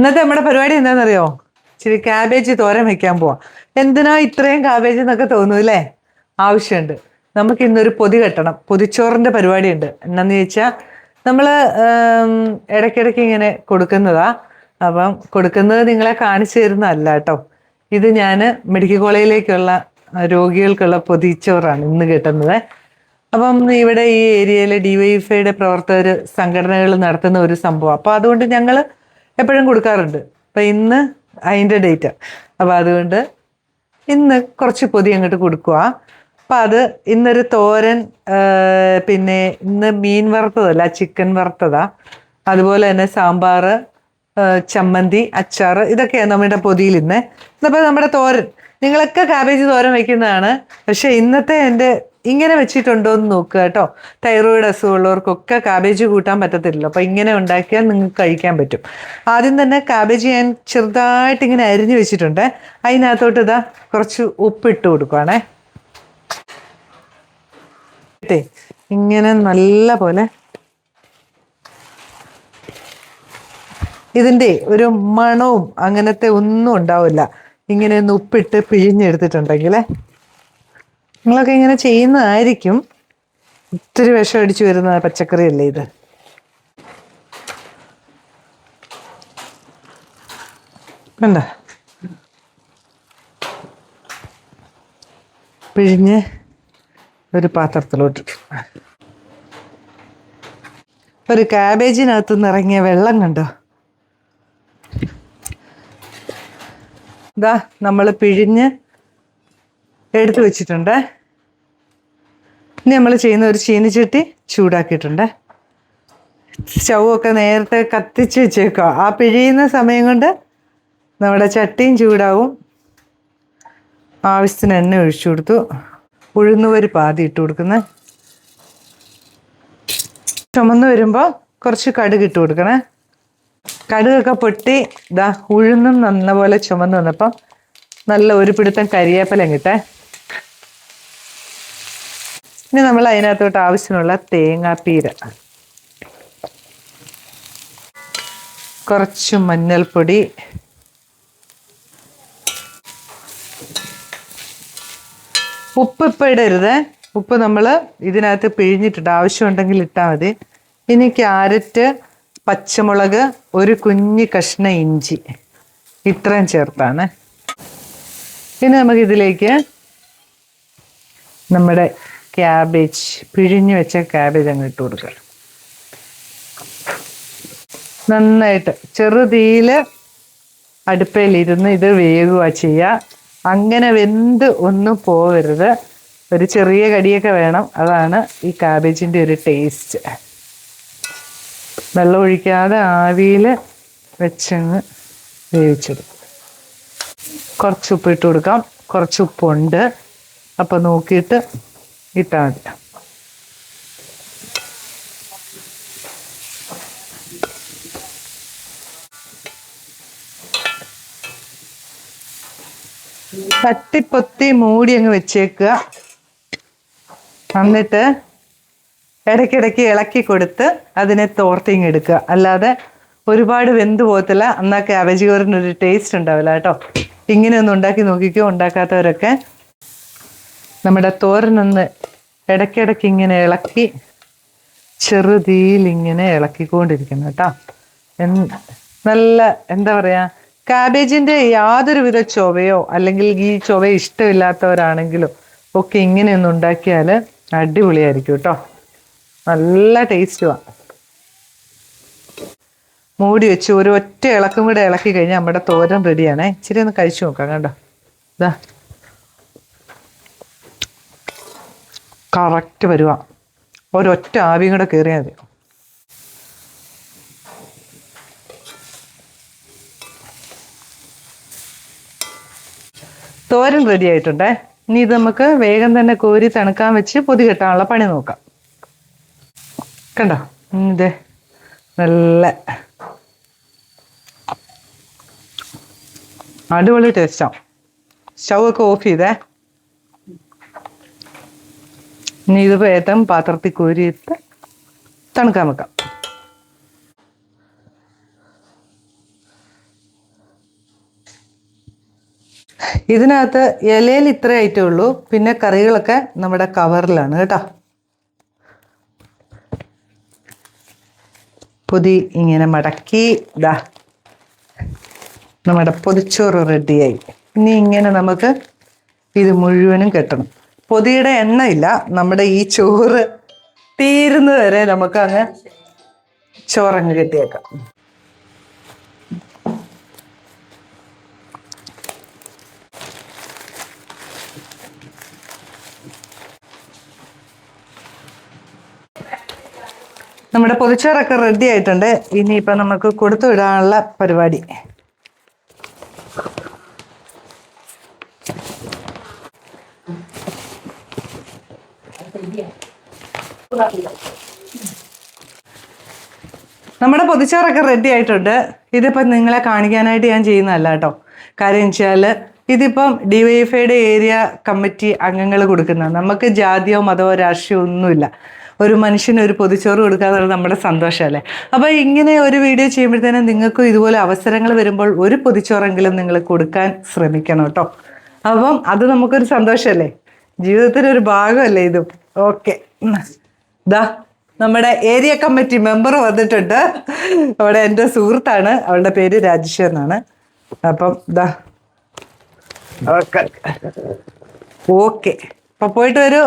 ഇന്നത്തെ നമ്മുടെ പരിപാടി എന്താണെന്നറിയോ? ഇച്ചിരി ക്യാബേജ് തോരൻ വെക്കാൻ പോവാം. എന്തിനാ ഇത്രയും ക്യാബേജ് എന്നൊക്കെ തോന്നും അല്ലേ? ആവശ്യമുണ്ട്. നമുക്ക് ഇന്നൊരു പൊതി കെട്ടണം. പൊതിച്ചോറിൻ്റെ പരിപാടി ഉണ്ട്. എന്നാന്ന് ചോദിച്ചാൽ നമ്മൾ ഇടയ്ക്കിടയ്ക്ക് ഇങ്ങനെ കൊടുക്കുന്നതാ. അപ്പം കൊടുക്കുന്നത് നിങ്ങളെ കാണിച്ചു തരുന്നതല്ല കേട്ടോ. ഇത് ഞാൻ മെഡിക്കൽ കോളേജിലേക്കുള്ള രോഗികൾക്കുള്ള പൊതിച്ചോറാണ് ഇന്ന് കിട്ടുന്നത്. അപ്പം ഇവിടെ ഈ ഏരിയയിലെ DYFIയുടെ പ്രവർത്തകർ സംഘടനകൾ നടത്തുന്ന ഒരു സംഭവം. അപ്പോൾ അതുകൊണ്ട് ഞങ്ങൾ എപ്പോഴും കൊടുക്കാറുണ്ട്. അപ്പം ഇന്ന് അതിൻ്റെ ഡേറ്റ്. അപ്പോൾ അതുകൊണ്ട് ഇന്ന് കുറച്ച് പൊതി അങ്ങോട്ട് കൊടുക്കുക. അപ്പം അത് ഇന്നൊരു തോരൻ, പിന്നെ ഇന്ന് മീൻ വറുത്തതല്ല, ചിക്കൻ വറുത്തതാ. അതുപോലെ തന്നെ സാമ്പാർ, ചമ്മന്തി, അച്ചാർ, ഇതൊക്കെയാണ് നമ്മുടെ പൊതിയിൽ ഇന്ന്. അപ്പോൾ നമ്മുടെ തോരൻ, നിങ്ങളൊക്കെ കാബേജ് തോരൻ വയ്ക്കുന്നതാണ്. പക്ഷേ ഇന്നത്തെ എൻ്റെ ഇങ്ങനെ വെച്ചിട്ടുണ്ടോ എന്ന് നോക്കുക കേട്ടോ. തൈറോയിഡ് അസുഖമുള്ളവർക്കൊക്കെ കാബേജ് കൂട്ടാൻ പറ്റത്തില്ലല്ലോ. അപ്പോൾ ഇങ്ങനെ ഉണ്ടാക്കിയാൽ നിങ്ങൾക്ക് കഴിക്കാൻ പറ്റും. ആദ്യം തന്നെ കാബേജ് ഞാൻ ചെറുതായിട്ട് ഇങ്ങനെ അരിഞ്ഞു വെച്ചിട്ടുണ്ട്. അതിനകത്തോട്ട് ഇതാ കുറച്ച് ഉപ്പിട്ട് കൊടുക്കുവാണേ. ഇങ്ങനെ നല്ല പോലെ ഇതിൻ്റെ ഒരു മണവും അങ്ങനത്തെ ഒന്നും ഉണ്ടാവില്ല. ഇങ്ങനെ ഒന്ന് ഉപ്പിട്ട് പിഴിഞ്ഞെടുത്തിട്ടുണ്ടെങ്കിലേ. നിങ്ങളൊക്കെ ഇങ്ങനെ ചെയ്യുന്നതായിരിക്കും. ഒത്തിരി വിഷം അടിച്ചു വരുന്ന പച്ചക്കറി അല്ലേ ഇത്. വേണ്ട, പിഴിഞ്ഞ് ഒരു പാത്രത്തിലോട്ട്. ഒരു കാബേജിനകത്ത് നിന്ന് ഇറങ്ങിയ വെള്ളം കണ്ടോ? ഇതാ നമ്മൾ പിഴിഞ്ഞ് എടുത്തു വെച്ചിട്ടുണ്ട്. ഇനി നമ്മൾ ചെയ്യുന്ന ഒരു ചീനിച്ചട്ടി ചൂടാക്കിയിട്ടുണ്ട്. സ്റ്റൗവൊക്കെ നേരത്തെ കത്തിച്ച് വെച്ചേക്കുക. ആ പിഴിയുന്ന സമയം കൊണ്ട് നമ്മുടെ ചട്ടിയും ചൂടാവും. ആവശ്യത്തിന് എണ്ണ ഒഴിച്ചു കൊടുത്തു. ഉഴുന്നുപരിപ്പ് ആദ്യം ഇട്ട് കൊടുക്കുന്നത്. ചുമന്ന് വരുമ്പോൾ കുറച്ച് കടുക് ഇട്ട് കൊടുക്കണേ. കടുകൊക്കെ പൊട്ടി ഇതാ ഉഴുന്നും നല്ലപോലെ ചുമന്ന് വന്നപ്പം നല്ല ഒരു പിടുത്തം കരിവേപ്പില കിട്ടേ. ഇനി നമ്മൾ അതിനകത്തോട്ട് ആവശ്യമുള്ള തേങ്ങാപ്പീര, കുറച്ച് മഞ്ഞൾപ്പൊടി, ഉപ്പ് ഇപ്പം ഇടരുത്. ഉപ്പ് നമ്മൾ ഇതിനകത്ത് പിഴിഞ്ഞിട്ടുണ്ട്. ആവശ്യമുണ്ടെങ്കിൽ ഇട്ടാൽ മതി. ഇനി ക്യാരറ്റ്, പച്ചമുളക്, ഒരു കുഞ്ഞ് കഷ്ണം ഇഞ്ചി, ഇത്രയും ചേർത്താണ്. ഇനി നമുക്കിതിലേക്ക് നമ്മുടെ ക്യാബേജ്, പിഴിഞ്ഞു വെച്ച ക്യാബേജ് അങ്ങ് ഇട്ട് കൊടുക്കുക. നന്നായിട്ട് ചെറുതീയിൽ അടുപ്പയിലിരുന്ന് ഇത് വേകുക ചെയ്യുക. അങ്ങനെ വെന്ത് ഒന്നും പോകരുത്. ഒരു ചെറിയ കടിയൊക്കെ വേണം. അതാണ് ഈ കാബേജിൻ്റെ ഒരു ടേസ്റ്റ്. വെള്ളം ഒഴിക്കാതെ ആവിയിൽ വെച്ചങ്ങ് വേവിച്ചെടുക്കും. കുറച്ച് ഉപ്പ് ഇട്ട് കൊടുക്കാം. കുറച്ച് ഉപ്പുണ്ട്, അപ്പോൾ നോക്കിയിട്ട് ഇട്ടാൽ മതി. തട്ടിപ്പൊത്തി മൂടി അങ്ങ് വെച്ചേക്കുക. എന്നിട്ട് ഇടയ്ക്കിടയ്ക്ക് ഇളക്കി കൊടുത്ത് അതിനെ തോർത്തിങ് എടുക്കുക. അല്ലാതെ ഒരുപാട് വെന്ത് പോകത്തില്ല. എന്നാൽ ക്യാബേജ് തോരനൊരു ടേസ്റ്റ് ഉണ്ടാവില്ല കേട്ടോ. ഇങ്ങനെയൊന്നും ഉണ്ടാക്കി നോക്കിക്കോ, ഉണ്ടാക്കാത്തവരൊക്കെ. നമ്മുടെ തോരനൊന്ന് ഇടയ്ക്കിടയ്ക്ക് ഇങ്ങനെ ഇളക്കി ചെറുതീയിൽ ഇങ്ങനെ ഇളക്കിക്കൊണ്ടിരിക്കണം കേട്ടോ. നല്ല എന്താ പറയുക, കാബേജിൻ്റെ യാതൊരുവിധ ചൊവയോ അല്ലെങ്കിൽ ഈ ചൊവ ഇഷ്ടമില്ലാത്തവരാണെങ്കിലും ഒക്കെ ഇങ്ങനെയൊന്നും ഉണ്ടാക്കിയാൽ അടിപൊളിയായിരിക്കും കേട്ടോ. നല്ല ടേസ്റ്റുമാണ്. മൂടി വെച്ച് ഒരു ഒറ്റ ഇളക്കും കൂടെ ഇളക്കി കഴിഞ്ഞാൽ നമ്മുടെ തോരൻ റെഡിയാണേ. ഇച്ചിരി ഒന്ന് കഴിച്ചു നോക്കാം. കണ്ടോ, ഇതാ കറക്റ്റ് വരുക. ഒരൊറ്റ ആവിയും കൂടെ കയറിയാൽ മതി. തോരൻ റെഡി ആയിട്ടുണ്ടേ. ഇനി ഇത് നമുക്ക് വേഗം തന്നെ കോരി തണുക്കാൻ വെച്ച് പൊതി കെട്ടാനുള്ള പണി നോക്കാം. കണ്ടോ, ഇത് നല്ല അടിപൊളി ടേസ്റ്റാണ്. സ്റ്റൗ ഒക്കെ ഓഫ് ചെയ്തേ. ഇനി ഇത് വേഗം പാത്രത്തിൽ കോരിയിട്ട് തണുക്കാൻ വെക്കാം. ഇതിനകത്ത് ഇലയിൽ ഇത്ര ഐറ്റം ഉള്ളൂ, പിന്നെ കറികളൊക്കെ നമ്മുടെ കവറിലാണ് കേട്ടോ. പൊതി ഇങ്ങനെ മടക്കി ഇതാ നമ്മുടെ പൊതിച്ചോറ് റെഡിയായി. ഇനി ഇങ്ങനെ നമുക്ക് ഇത് മുഴുവനും കെട്ടണം. പൊതിയുടെ എണ്ണയില്ല, നമ്മുടെ ഈ ചോറ് തീരുന്നത് വരെ നമുക്ക് അങ്ങ് ചോറങ്ങ് കെട്ടിയേക്കാം. നമ്മുടെ പൊതിച്ചോറൊക്കെ റെഡി ആയിട്ടുണ്ട്. ഇനിയിപ്പോൾ നമുക്ക് കൊടുത്തു വിടാനുള്ള പരിപാടി. നമ്മുടെ പൊതിച്ചോറൊക്കെ റെഡി ആയിട്ടുണ്ട്. ഇതിപ്പം നിങ്ങളെ കാണിക്കാനായിട്ട് ഞാൻ ചെയ്യുന്നതല്ല കേട്ടോ. കാര്യം വെച്ചാൽ ഇതിപ്പം DYFIയുടെ ഏരിയ കമ്മിറ്റി അംഗങ്ങൾ കൊടുക്കുന്ന, നമുക്ക് ജാതിയോ മതമോ രാഷ്ട്രീയമോ ഒന്നുമില്ല. ഒരു മനുഷ്യന് ഒരു പൊതിച്ചോറ് കൊടുക്കുക എന്നുള്ളത് നമ്മുടെ സന്തോഷമല്ലേ. അപ്പോൾ ഇങ്ങനെ ഒരു വീഡിയോ ചെയ്യുമ്പോഴത്തേനും നിങ്ങൾക്കും ഇതുപോലെ അവസരങ്ങൾ വരുമ്പോൾ ഒരു പൊതിച്ചോറെങ്കിലും നിങ്ങൾ കൊടുക്കാൻ ശ്രമിക്കണം കേട്ടോ. അപ്പം അത് നമുക്കൊരു സന്തോഷമല്ലേ, ജീവിതത്തിനൊരു ഭാഗമല്ലേ ഇതും. ഓക്കെ, ദാ നമ്മുടെ ഏരിയ കമ്മിറ്റി മെമ്പർ വന്നിട്ടുണ്ട്. അവിടെ എൻ്റെ സുഹൃത്താണ്, അവളുടെ പേര് രാജേഷ് എന്നാണ്. അപ്പം ദാ ഓക്കെ, അപ്പം പോയിട്ട് വരൂ.